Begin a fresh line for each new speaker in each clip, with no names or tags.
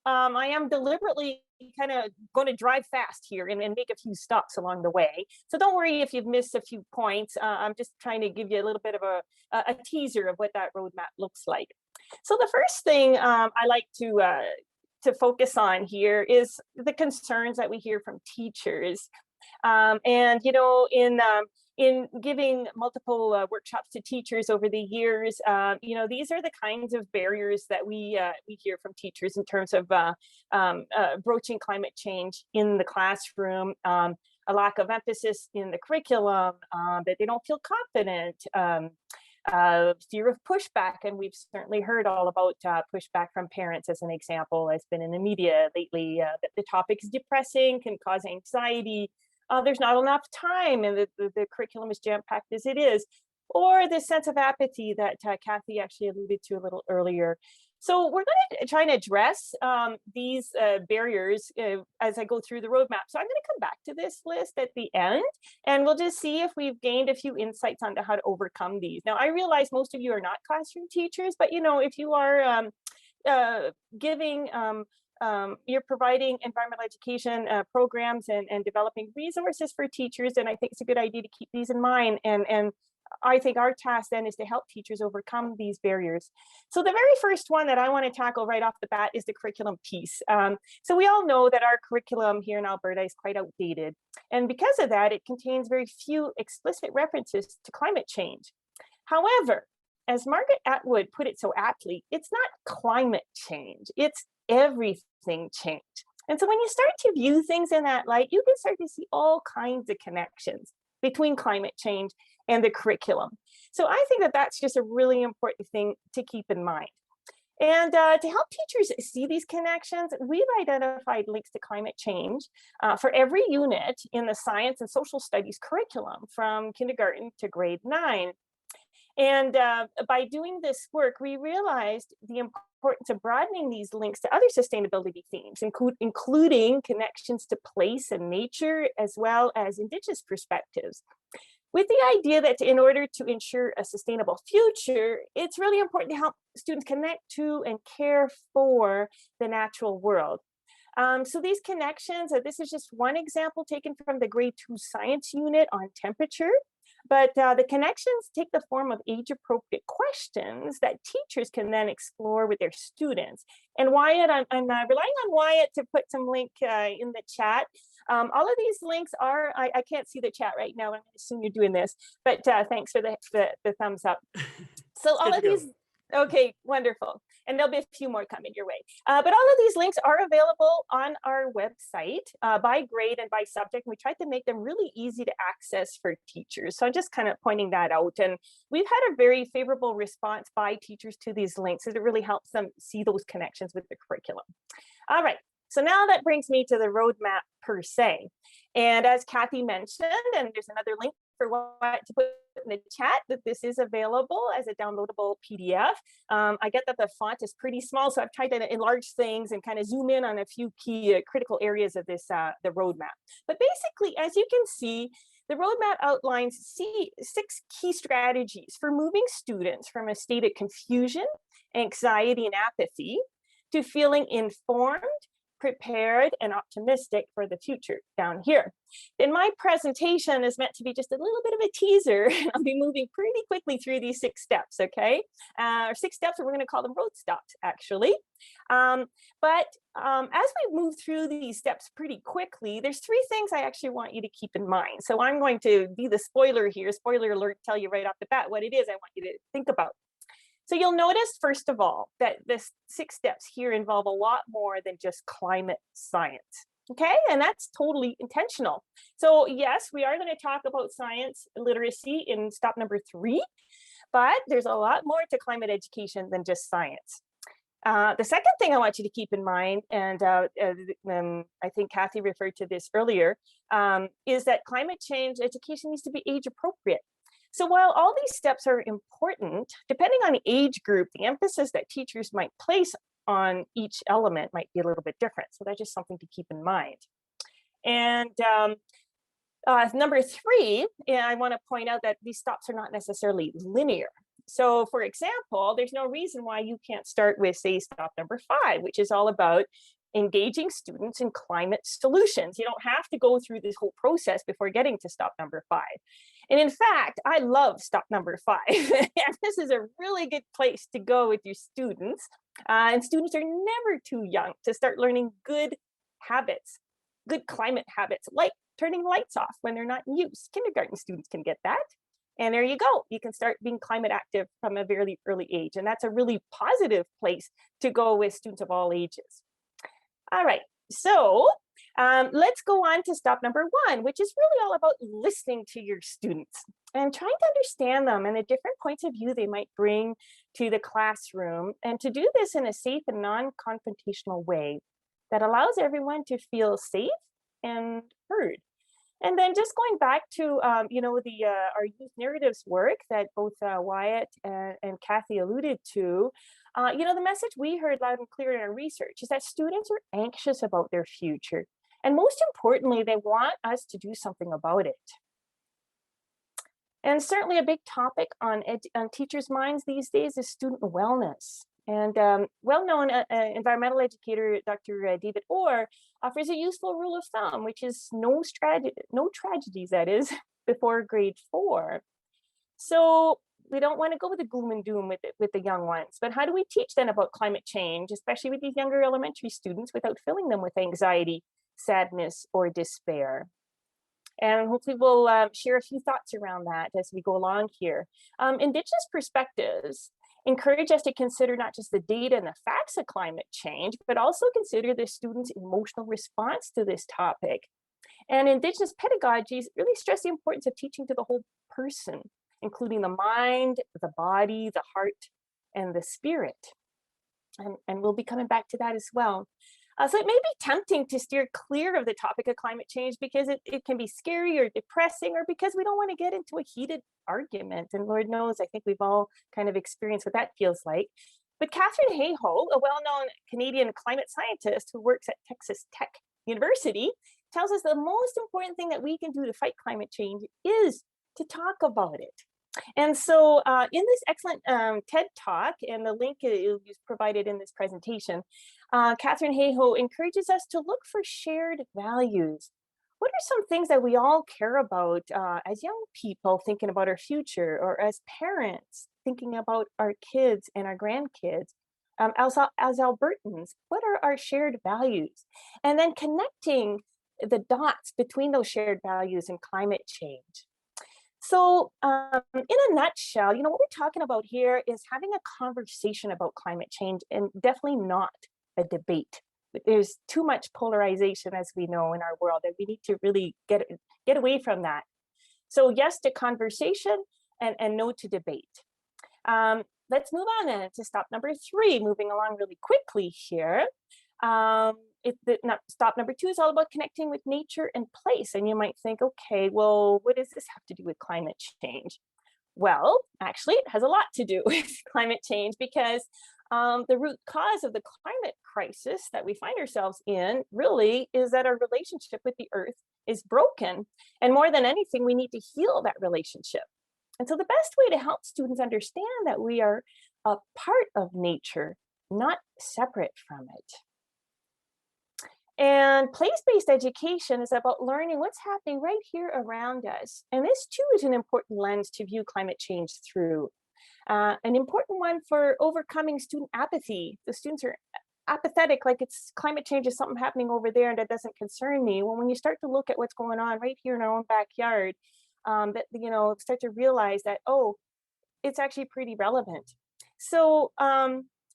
I am deliberately kind of going to drive fast here and make a few stops along the way. So don't worry if you've missed a few points. I'm just trying to give you a little bit of a teaser of what that roadmap looks like. So the first thing I like to focus on here is the concerns that we hear from teachers. And in giving multiple workshops to teachers over the years, these are the kinds of barriers that we hear from teachers in terms of broaching climate change in the classroom, a lack of emphasis in the curriculum, that they don't feel confident, fear of pushback, and we've certainly heard all about pushback from parents as an example. Has been in the media lately that the topic is depressing, can cause anxiety. There's not enough time, and the curriculum is jam-packed as it is, or this sense of apathy that Kathy actually alluded to a little earlier. So we're going to try and address these barriers as I go through the roadmap. So I'm going to come back to this list at the end, and we'll just see if we've gained a few insights onto how to overcome these. Now, I realize most of you are not classroom teachers, but if you are you're providing environmental education programs and developing resources for teachers, and I think it's a good idea to keep these in mind. And I think our task then is to help teachers overcome these barriers. So the very first one that I want to tackle right off the bat is the curriculum piece. So we all know that our curriculum here in Alberta is quite outdated. And because of that, it contains very few explicit references to climate change. However, as Margaret Atwood put it so aptly, it's not climate change, it's everything change. And so when you start to view things in that light, you can start to see all kinds of connections between climate change and the curriculum. So I think that that's just a really important thing to keep in mind. And to help teachers see these connections, we've identified links to climate change for every unit in the science and social studies curriculum from kindergarten to grade 9. And by doing this work, we realized the importance of broadening these links to other sustainability themes, including connections to place and nature, as well as Indigenous perspectives, with the idea that in order to ensure a sustainable future, it's really important to help students connect to and care for the natural world. So these connections, this is just one example taken from the grade 2 science unit on temperature. But the connections take the form of age-appropriate questions that teachers can then explore with their students. And Wyatt, I'm relying on Wyatt to put some link in the chat. All of these links are, I can't see the chat right now, I'm going to assume you're doing this, but thanks for the thumbs up. So all of these, okay, wonderful. And there'll be a few more coming your way. But all of these links are available on our website by grade and by subject. We tried to make them really easy to access for teachers. So I'm just kind of pointing that out. And we've had a very favorable response by teachers to these links. It really helps them see those connections with the curriculum. All right. So now that brings me to the roadmap per se. And as Kathy mentioned, and there's another link for what to put in the chat, that this is available as a downloadable PDF. I get that the font is pretty small, so I've tried to enlarge things and kind of zoom in on a few key critical areas of this, the roadmap. But basically, as you can see, the roadmap outlines 6 key strategies for moving students from a state of confusion, anxiety, and apathy to feeling informed, prepared, and optimistic for the future down here. Then my presentation is meant to be just a little bit of a teaser. I'll be moving pretty quickly through these 6 steps, okay? 6 steps, we're going to call them road stops, actually. As we move through these steps pretty quickly, there's 3 things I actually want you to keep in mind. So I'm going to be the spoiler here, spoiler alert, tell you right off the bat what it is I want you to think about. So you'll notice, first of all, that the 6 steps here involve a lot more than just climate science, okay? And that's totally intentional. So yes, we are going to talk about science literacy in stop number 3, but there's a lot more to climate education than just science. The second thing I want you to keep in mind, and I think Kathy referred to this earlier, is that climate change education needs to be age appropriate. So while all these steps are important, depending on the age group, the emphasis that teachers might place on each element might be a little bit different. So that's just something to keep in mind. And number 3, I want to point out that these stops are not necessarily linear. So for example, there's no reason why you can't start with, say, stop number 5, which is all about engaging students in climate solutions. You don't have to go through this whole process before getting to stop number 5. And in fact, I love stop number 5. And this is a really good place to go with your students. And students are never too young to start learning good habits, good climate habits, like turning lights off when they're not in use. Kindergarten students can get that. And there you go. You can start being climate active from a very early age. And that's a really positive place to go with students of all ages. All right, so let's go on to stop number 1, which is really all about listening to your students and trying to understand them and the different points of view they might bring to the classroom, and to do this in a safe and non-confrontational way that allows everyone to feel safe and heard. And then just going back to, our youth narratives work that both Wyatt and Kathy alluded to, the message we heard loud and clear in our research is that students are anxious about their future. And most importantly, they want us to do something about it. And certainly a big topic on teachers' minds these days is student wellness. And well-known environmental educator, Dr. David Orr, offers a useful rule of thumb, which is no tragedies, that is, before grade 4. So we don't want to go with the gloom and doom with the young ones, but how do we teach them about climate change, especially with these younger elementary students, without filling them with anxiety, sadness, or despair? And hopefully we'll share a few thoughts around that as we go along here. Indigenous perspectives encourage us to consider not just the data and the facts of climate change, but also consider the students' emotional response to this topic. And Indigenous pedagogies really stress the importance of teaching to the whole person, including the mind, the body, the heart, and the spirit. And we'll be coming back to that as well. So it may be tempting to steer clear of the topic of climate change because it can be scary or depressing, or because we don't want to get into a heated argument. And Lord knows, I think we've all kind of experienced what that feels like. But Catherine Hayhoe, a well-known Canadian climate scientist who works at Texas Tech University, tells us the most important thing that we can do to fight climate change is to talk about it. And so in this excellent TED Talk, and the link is provided in this presentation, Catherine Hayhoe encourages us to look for shared values. What are some things that we all care about as young people thinking about our future, or as parents thinking about our kids and our grandkids? As Albertans, what are our shared values? And then connecting the dots between those shared values and climate change. So in a nutshell, what we're talking about here is having a conversation about climate change, and definitely not a debate. There's too much polarization, as we know, in our world, and we need to really get away from that. So yes to conversation, and no to debate. Let's move on then to stop number 3, moving along really quickly here. Stop number 2 is all about connecting with nature and place. And you might think, okay, well, what does this have to do with climate change? Well, actually, it has a lot to do with climate change, because the root cause of the climate crisis that we find ourselves in really is that our relationship with the earth is broken. And more than anything, we need to heal that relationship. And so the best way to help students understand that we are a part of nature, not separate from it. And place-based education is about learning what's happening right here around us. And this too is an important lens to view climate change through. An important one for overcoming student apathy. The students are apathetic, like it's climate change is something happening over there and that doesn't concern me. Well, when you start to look at what's going on right here in our own backyard, start to realize that, oh, it's actually pretty relevant. So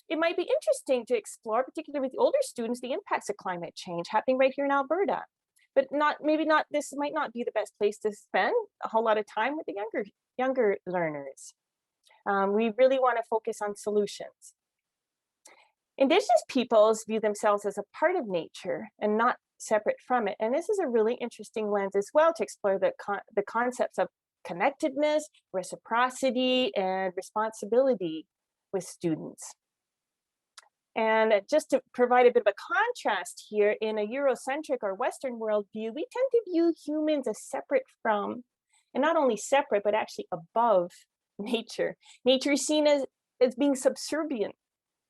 it might be interesting to explore, particularly with the older students, the impacts of climate change happening right here in Alberta. But this might not be the best place to spend a whole lot of time with the younger learners. We really want to focus on solutions. Indigenous peoples view themselves as a part of nature and not separate from it. And this is a really interesting lens as well to explore the concepts of connectedness, reciprocity, and responsibility with students. And just to provide a bit of a contrast here, in a Eurocentric or Western worldview, we tend to view humans as separate from, and not only separate, but actually above nature. Nature is seen as being subservient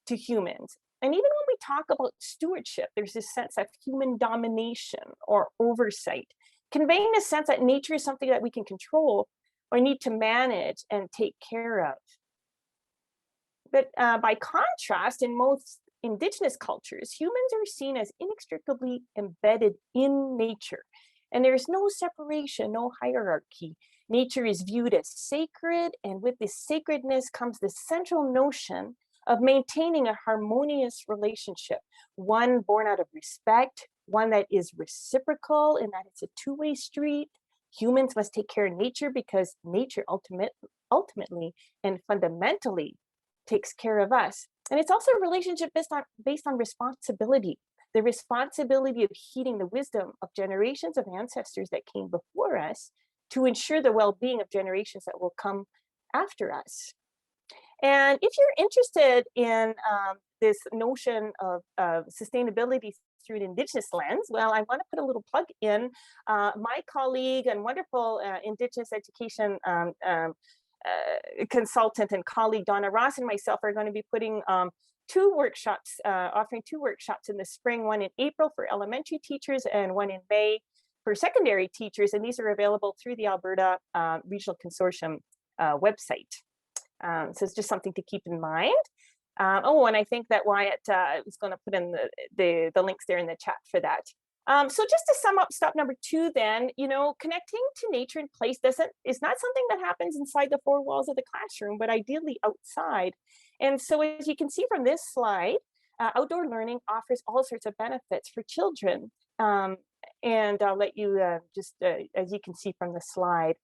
to humans. And even when we talk about stewardship, there's this sense of human domination or oversight, conveying a sense that nature is something that we can control or need to manage and take care of. But by contrast, in most Indigenous cultures, humans are seen as inextricably embedded in nature. And there's no separation, no hierarchy. Nature is viewed as sacred, and with this sacredness comes the central notion of maintaining a harmonious relationship, one born out of respect, one that is reciprocal in that it's a two-way street. Humans must take care of nature because nature ultimately and fundamentally takes care of us. And it's also a relationship based on responsibility, the responsibility of heeding the wisdom of generations of ancestors that came before us to ensure the well-being of generations that will come after us. And if you're interested in this notion of sustainability through an Indigenous lens, well, I want to put a little plug in. My colleague and wonderful Indigenous education consultant and colleague Donna Ross and myself are going to be putting offering two workshops in the spring, one in April for elementary teachers and one in May for secondary teachers. And these are available through the Alberta Regional Consortium website. So it's just something to keep in mind. And I think that Wyatt was going to put in the links there in the chat for that. So just to sum up stop number 2 then, connecting to nature and place is not something that happens inside the 4 walls of the classroom, but ideally outside. And so as you can see from this slide, outdoor learning offers all sorts of benefits for children. And I'll let you as you can see from the slide,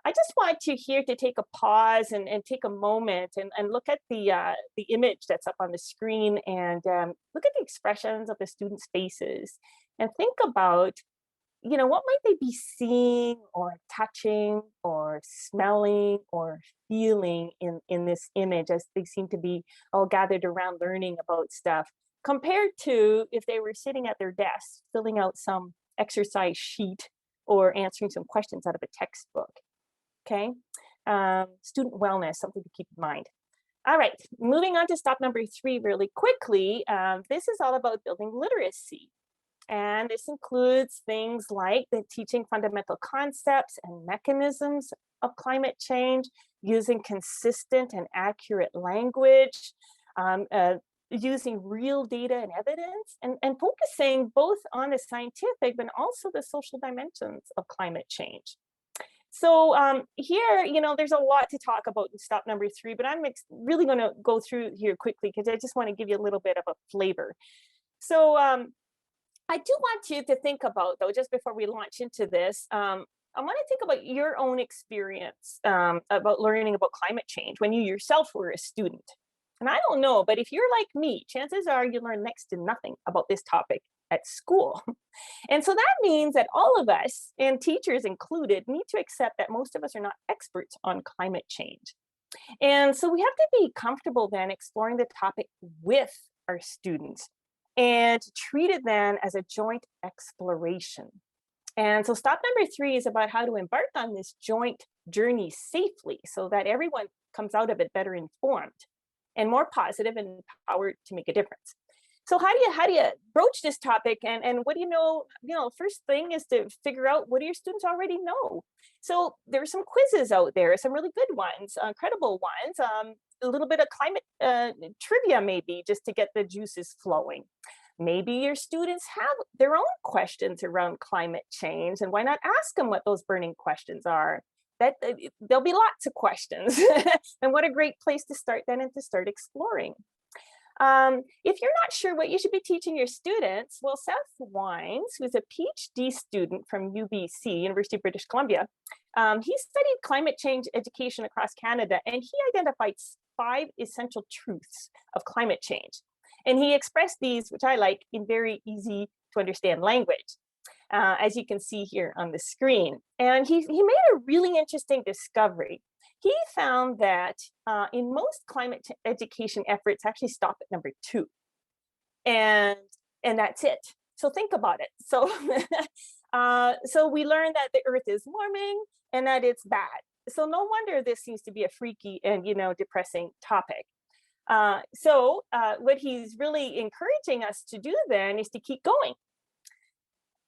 I just want you here to take a pause and take a moment and look at the image that's up on the screen and look at the expressions of the students' faces and think about, what might they be seeing or touching or smelling or feeling in this image as they seem to be all gathered around learning about stuff, compared to if they were sitting at their desks filling out some exercise sheet or answering some questions out of a textbook. Okay, student wellness, something to keep in mind. All right, moving on to stop number 3 really quickly. This is all about building literacy. And this includes things like the teaching fundamental concepts and mechanisms of climate change, using consistent and accurate language, using real data and evidence, and focusing both on the scientific but also the social dimensions of climate change. So here, there's a lot to talk about in stop number 3, but I'm really going to go through here quickly because I just want to give you a little bit of a flavor. So I do want you to think about, though, just before we launch into this, I want to think about your own experience about learning about climate change when you yourself were a student. And I don't know, but if you're like me, chances are you learn next to nothing about this topic at school. And so that means that all of us, and teachers included, need to accept that most of us are not experts on climate change. And so we have to be comfortable then exploring the topic with our students and treat it then as a joint exploration. And so stop number 3 is about how to embark on this joint journey safely so that everyone comes out of it better informed and more positive and empowered to make a difference. So how do you broach this topic, and what do you know? First thing is to figure out what do your students already know. So there are some quizzes out there, some really good ones, credible ones, a little bit of climate trivia maybe, just to get the juices flowing. Maybe your students have their own questions around climate change, and why not ask them what those burning questions are? There'll be lots of questions, and what a great place to start then and to start exploring. If you're not sure what you should be teaching your students, well, Seth Wines, who's a PhD student from UBC, University of British Columbia, he studied climate change education across Canada, and he identified 5 essential truths of climate change. And he expressed these, which I like, in very easy to understand language, as you can see here on the screen. And he made a really interesting discovery. He found that in most climate education efforts actually stop at number 2. And that's it. So think about it. So, so we learned that the Earth is warming and that it's bad. so no wonder this seems to be a freaky and, depressing topic. So what he's really encouraging us to do then is to keep going.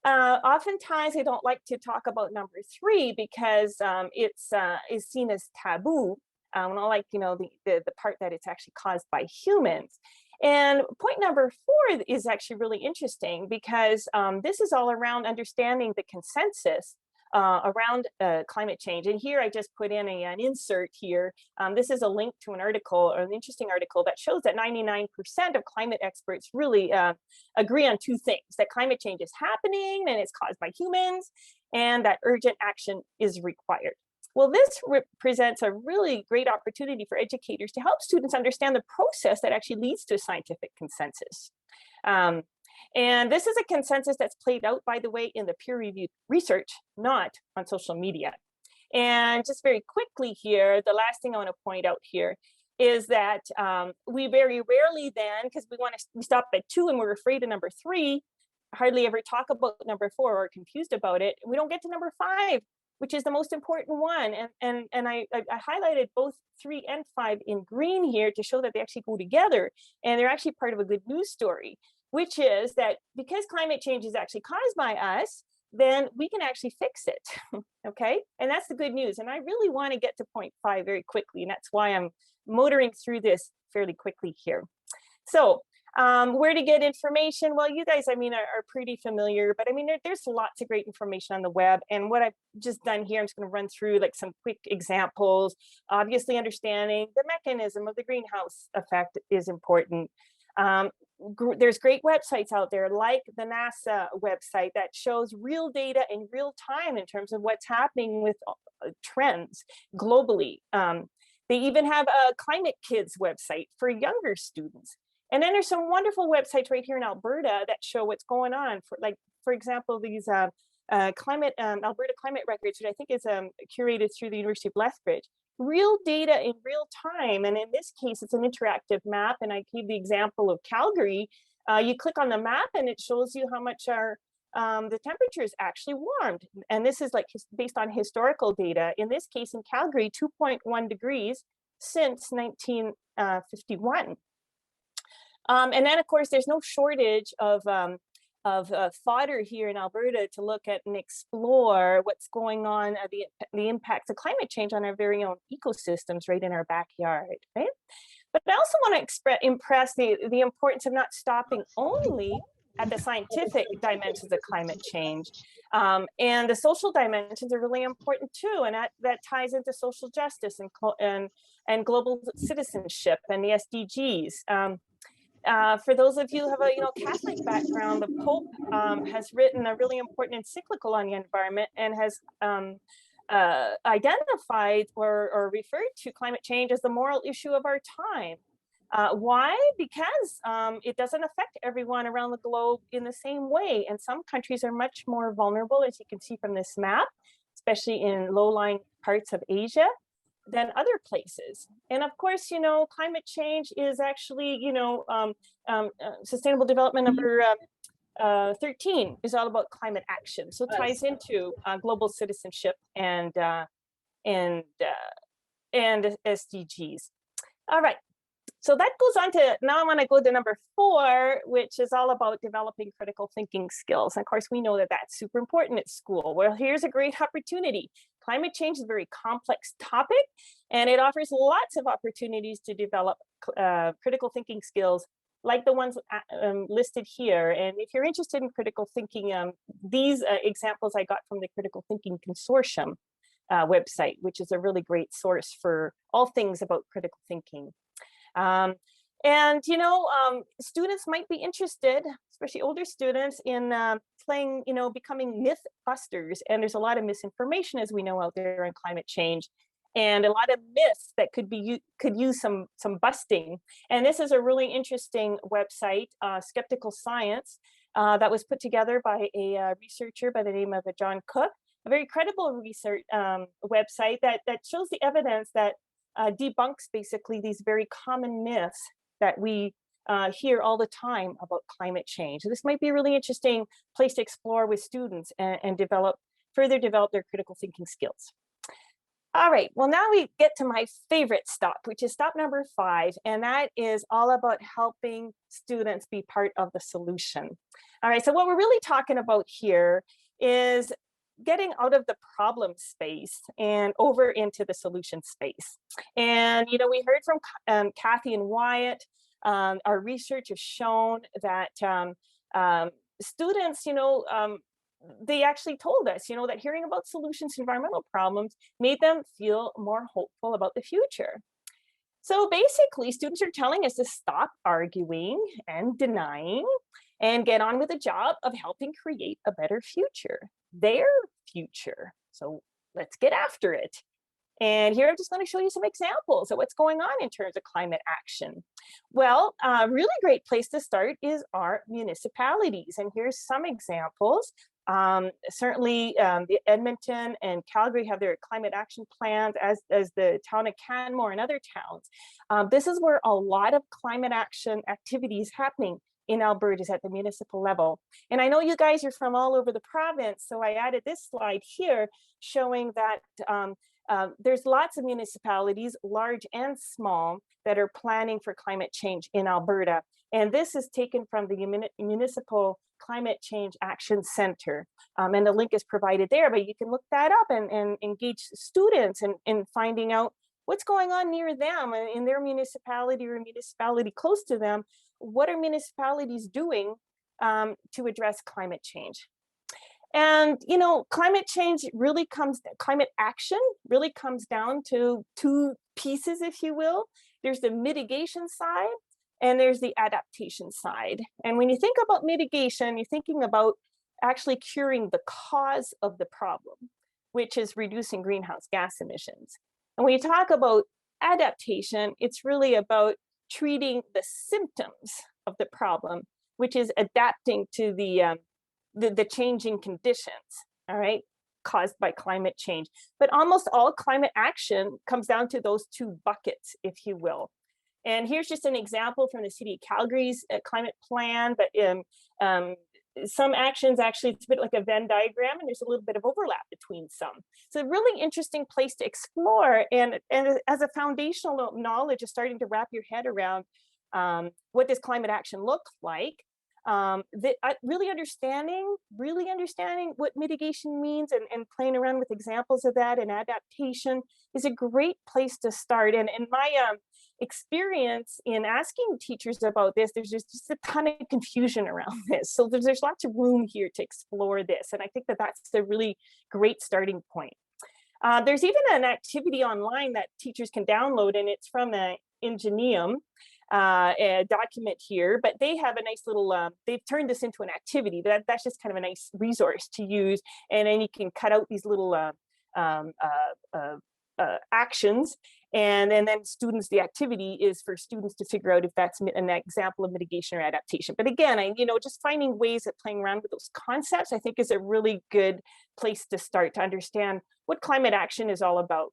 Oftentimes I don't like to talk about number 3 because it's is seen as taboo. And I like, the part that it's actually caused by humans. And point number 4 is actually really interesting because this is all around understanding the consensus around climate change. And here I just put in an insert here. This is a link to an article, or an interesting article that shows that 99% of climate experts really agree on 2 things: that climate change is happening and it's caused by humans, and that urgent action is required. Well, this represents a really great opportunity for educators to help students understand the process that actually leads to a scientific consensus. And this is a consensus that's played out, by the way, in the peer-reviewed research, not on social media. And just very quickly here, the last thing I want to point out here is that we very rarely then, because we stop at 2 and we're afraid of number 3, hardly ever talk about number 4 or confused about it. We don't get to number 5, which is the most important one. And I highlighted both 3 and 5 in green here to show that they actually go together, and they're actually part of a good news story, which is that because climate change is actually caused by us, then we can actually fix it, okay? And that's the good news. And I really want to get to point 5 very quickly, and that's why I'm motoring through this fairly quickly here. So where to get information? Well, you guys, are pretty familiar, but there's lots of great information on the web. And what I've just done here, I'm just going to run through like some quick examples. Obviously, understanding the mechanism of the greenhouse effect is important. There's great websites out there like the NASA website that shows real data in real time in terms of what's happening with trends globally. They even have a Climate Kids website for younger students. And then there's some wonderful websites right here in Alberta that show what's going on. For example, these Alberta Climate Records, which I think is curated through the University of Lethbridge. Real data in real time. And in this case, it's an interactive map. And I gave the example of Calgary. You click on the map and it shows you how much the temperature is actually warmed. And this is based on historical data. In this case, in Calgary, 2.1 degrees since 1951. And then, of course, there's no shortage of fodder here in Alberta to look at and explore what's going on, the impacts of climate change on our very own ecosystems right in our backyard, right? But I also want to impress the importance of not stopping only at the scientific dimensions of climate change. And the social dimensions are really important too, and that ties into social justice and global citizenship and the SDGs. For those of you who have a Catholic background, the Pope has written a really important encyclical on the environment and has identified or referred to climate change as the moral issue of our time. Why? Because it doesn't affect everyone around the globe in the same way. And some countries are much more vulnerable, as you can see from this map, especially in low-lying parts of Asia, than other places. And of course, climate change is actually, Sustainable Development number 13 is all about climate action. So it ties into global citizenship and SDGs. All right. So that goes on to, now I want to go to number 4, which is all about developing critical thinking skills. And of course, we know that that's super important at school. Well, here's a great opportunity. Climate change is a very complex topic, and it offers lots of opportunities to develop critical thinking skills like the ones listed here. And if you're interested in critical thinking, these examples I got from the Critical Thinking Consortium website, which is a really great source for all things about critical thinking. Students might be interested, especially older students, in becoming myth busters. And there's a lot of misinformation, as we know, out there on climate change, and a lot of myths that could use some busting. And this is a really interesting website, Skeptic Science, that was put together by a researcher by the name of John Cook, a very credible research website that shows the evidence that debunks basically these very common myths that we hear all the time about climate change. So this might be a really interesting place to explore with students and further develop their critical thinking skills. All right, well, now we get to my favorite stop, which is stop number 5, and that is all about helping students be part of the solution. All right, so what we're really talking about here is getting out of the problem space and over into the solution space. And, we heard from Kathy and Wyatt, our research has shown that students, they actually told us, that hearing about solutions to environmental problems made them feel more hopeful about the future. So basically, students are telling us to stop arguing and denying and get on with the job of helping create a better future, their future. So let's get after it. And here I'm just going to show you some examples of what's going on in terms of climate action. Well, a really great place to start is our municipalities. And here's some examples. Certainly, the Edmonton and Calgary have their climate action plans, as the town of Canmore and other towns. This is where a lot of climate action activities happening in Alberta is at the municipal level. And I know you guys are from all over the province, so I added this slide here showing that there's lots of municipalities, large and small, that are planning for climate change in Alberta. And this is taken from the Municipal Climate Change Action Center. And the link is provided there, but you can look that up and engage students in finding out what's going on near them in their municipality or municipality close to them. What are municipalities doing to address climate change? And, climate action really comes down to two pieces, if you will. There's the mitigation side and there's the adaptation side. And when you think about mitigation, you're thinking about actually curing the cause of the problem, which is reducing greenhouse gas emissions. And when you talk about adaptation, it's really about treating the symptoms of the problem, which is adapting to the changing conditions, all right, caused by climate change. But almost all climate action comes down to those two buckets, if you will. And here's just an example from the City of Calgary's climate plan, but some actions actually, it's a bit like a Venn diagram, and there's a little bit of overlap between some. So a really interesting place to explore, and as a foundational knowledge of starting to wrap your head around what does climate action look like, really understanding what mitigation means and playing around with examples of that and adaptation is a great place to start. And in my experience in asking teachers about this, there's just a ton of confusion around this. So there's lots of room here to explore this. And I think that that's a really great starting point. There's even an activity online that teachers can download, and it's from Ingenium. A document here, but they have a nice little, they've turned this into an activity. That's just kind of a nice resource to use. And then you can cut out these little actions. And then students, the activity is for students to figure out if that's an example of mitigation or adaptation. But again, just finding ways of playing around with those concepts, I think is a really good place to start to understand what climate action is all about.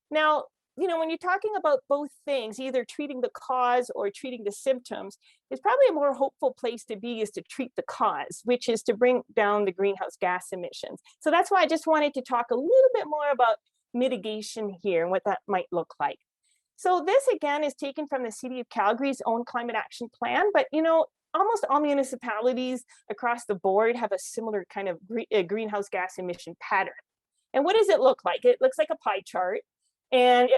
Now, when you're talking about both things, either treating the cause or treating the symptoms, it's probably a more hopeful place to be is to treat the cause, which is to bring down the greenhouse gas emissions. So that's why I just wanted to talk a little bit more about mitigation here and what that might look like. So this again is taken from the City of Calgary's own climate action plan, but almost all municipalities across the board have a similar kind of greenhouse gas emission pattern. And what does it look like? It looks like a pie chart. And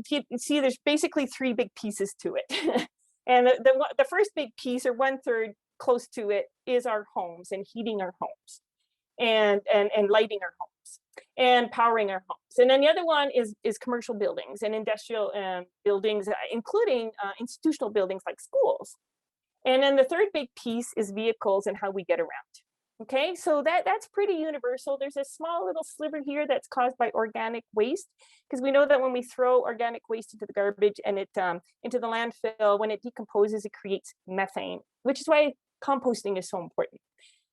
you see there's basically 3 big pieces to it. And the first big piece, or 1/3 close to it, is our homes and heating our homes and lighting our homes and powering our homes. And then the other one is commercial buildings and industrial buildings, including institutional buildings like schools. And then the third big piece is vehicles and how we get around. Okay, so that's pretty universal. There's a small little sliver here that's caused by organic waste, because we know that when we throw organic waste into the garbage and it into the landfill, when it decomposes, it creates methane, which is why composting is so important.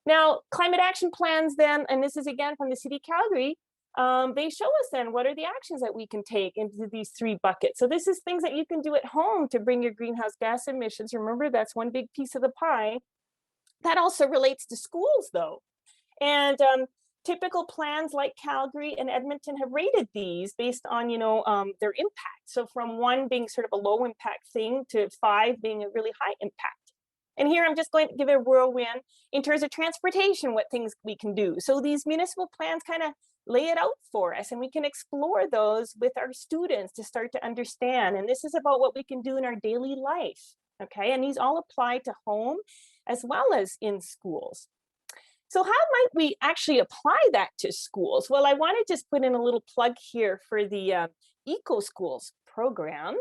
Now, climate action plans then, and this is again from the City of Calgary, they show us then what are the actions that we can take into these 3 buckets. So this is things that you can do at home to bring your greenhouse gas emissions. Remember, that's one big piece of the pie. That also relates to schools, though. And Typical plans like Calgary and Edmonton have rated these based on, their impact. So from 1 being sort of a low impact thing to 5 being a really high impact. And here I'm just going to give it a whirlwind in terms of transportation, what things we can do. So these municipal plans kind of lay it out for us, and we can explore those with our students to start to understand. And this is about what we can do in our daily life, okay? And these all apply to home as well as in schools. So how might we actually apply that to schools? Well, I want to just put in a little plug here for the Eco Schools program.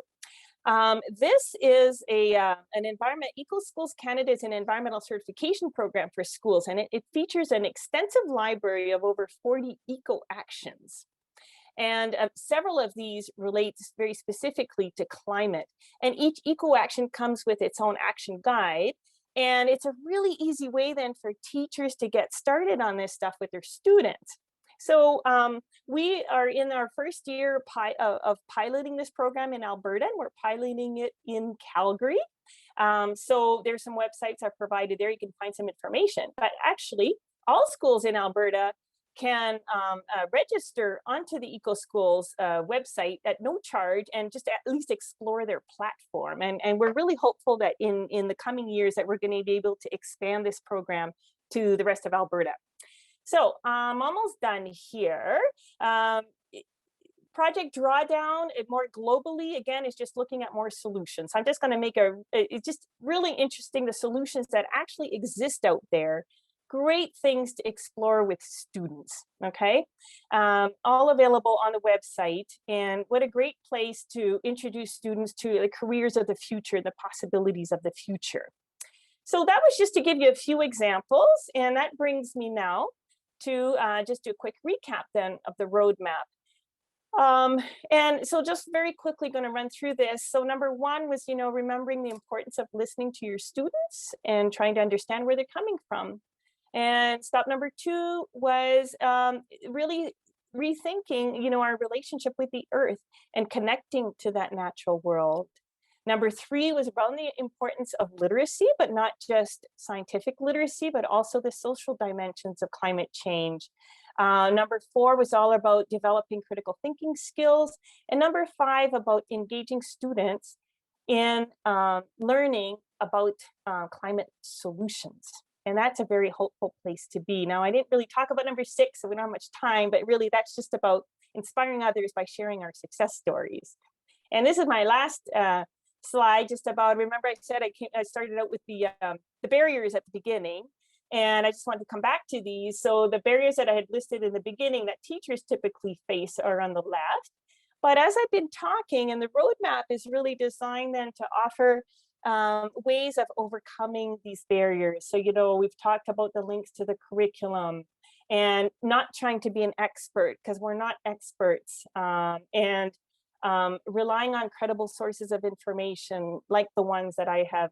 This is an environment, Eco Schools Canada is an environmental certification program for schools, and it features an extensive library of over 40 eco actions. And several of these relate very specifically to climate. And each eco action comes with its own action guide. And it's a really easy way then for teachers to get started on this stuff with their students. So we are in our first year of piloting this program in Alberta, and we're piloting it in Calgary. So there's some websites I've provided there. You can find some information. But actually, all schools in Alberta can register onto the Eco Schools website at no charge and just at least explore their platform. And we're really hopeful that in the coming years that we're going to be able to expand this program to the rest of Alberta. So I'm almost done here. Project Drawdown, more globally, again, is just looking at more solutions. I'm just going to make it's just really interesting, the solutions that actually exist out there. Great things to explore with students, okay? All available on the website. And what a great place to introduce students to the careers of the future, the possibilities of the future. So that was just to give you a few examples. And that brings me now to just do a quick recap then of the roadmap. And so just very quickly going to run through this. So number 1 was, remembering the importance of listening to your students and trying to understand where they're coming from. And step number 2 was really rethinking, our relationship with the earth and connecting to that natural world. Number 3 was around the importance of literacy, but not just scientific literacy, but also the social dimensions of climate change. Number 4 was all about developing critical thinking skills. And number 5 about engaging students in learning about climate solutions. And that's a very hopeful place to be. Now, I didn't really talk about number 6, so we don't have much time, but really that's just about inspiring others by sharing our success stories. And this is my last slide, just about, remember I said I started out with the barriers at the beginning, and I just wanted to come back to these. So the barriers that I had listed in the beginning that teachers typically face are on the left. But as I've been talking, and the roadmap is really designed then to offer ways of overcoming these barriers. So, we've talked about the links to the curriculum and not trying to be an expert, because we're not experts, and relying on credible sources of information like the ones that I have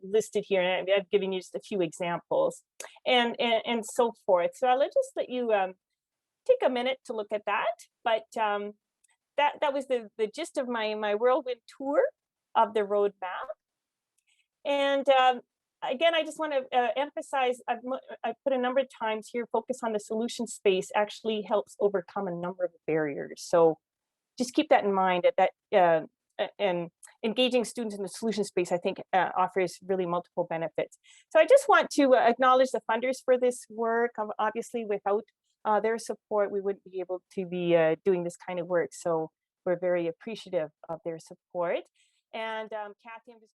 listed here. And I've given you just a few examples and so forth. So I'll just let you take a minute to look at that. But that was the gist of my whirlwind tour of the roadmap. And again, I just want to emphasize, I've put a number of times here, focus on the solution space actually helps overcome a number of barriers. So just keep that in mind, that and engaging students in the solution space, I think, offers really multiple benefits. So I just want to acknowledge the funders for this work. Obviously, without their support, we wouldn't be able to be doing this kind of work. So we're very appreciative of their support. And Kathy, I'm just